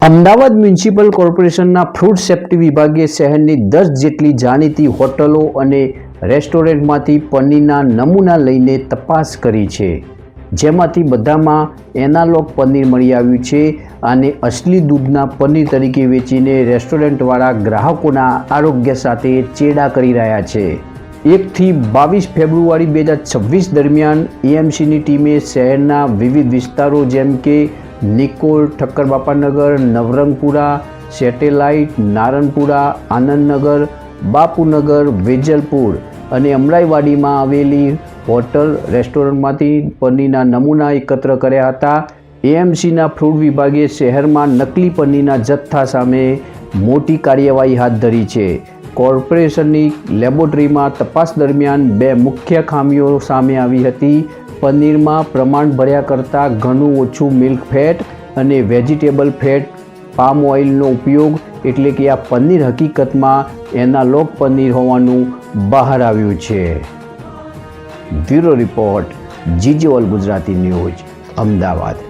Ahmedabad municipal કોર્પોરેશનના food safety વિભાગે શહેરની 10 જેટલી જાણીતી હોટલો અને રેસ્ટોરન્ટમાંથી પનીરના નમૂના લઈને તપાસ કરી છે, જેમાંથી બધામાં એનાલોગ પનીર મળી આવ્યું છે અને અસલી દૂધના પનીર તરીકે વેચીને રેસ્ટોરન્ટવાળા ગ્રાહકોના આરોગ્ય સાથે ચેડા કરી રહ્યા છે। 1 થી 22 ફેબ્રુઆરી 2026 દરમિયાન એએમસીની ટીમે શહેરના વિવિધ વિસ્તારો જેમ કે નિકોલ, ઠક્કરબાપાનગર, નવરંગપુરા, સેટેલાઇટ, નારણપુરા, આનંદનગર, બાપુનગર, વેજલપુર અને અમરાઈવાડીમાં આવેલી હોટલ, રેસ્ટોરન્ટમાંથી પનીરના નમૂના એકત્ર કર્યા હતા। એએમસીના ફૂડ વિભાગે શહેરમાં નકલી પનીરના જથ્થા સામે મોટી કાર્યવાહી હાથ ધરી છે। કોર્પોરેશનની લેબોરેટરીમાં તપાસ દરમિયાન 2 મુખ્ય ખામીઓ સામે આવી હતી। પનીરમાં પ્રમાણ ભર્યા કરતાં ઘણું ઓછું મિલ્ક ફેટ અને વેજીટેબલ ફેટ પામ ઓઇલનો ઉપયોગ, એટલે કે આ પનીર હકીકતમાં એનાલોગ પનીર હોવાનું બહાર આવ્યું છે। Bureau report, GG All Gujarati news, Ahmedabad.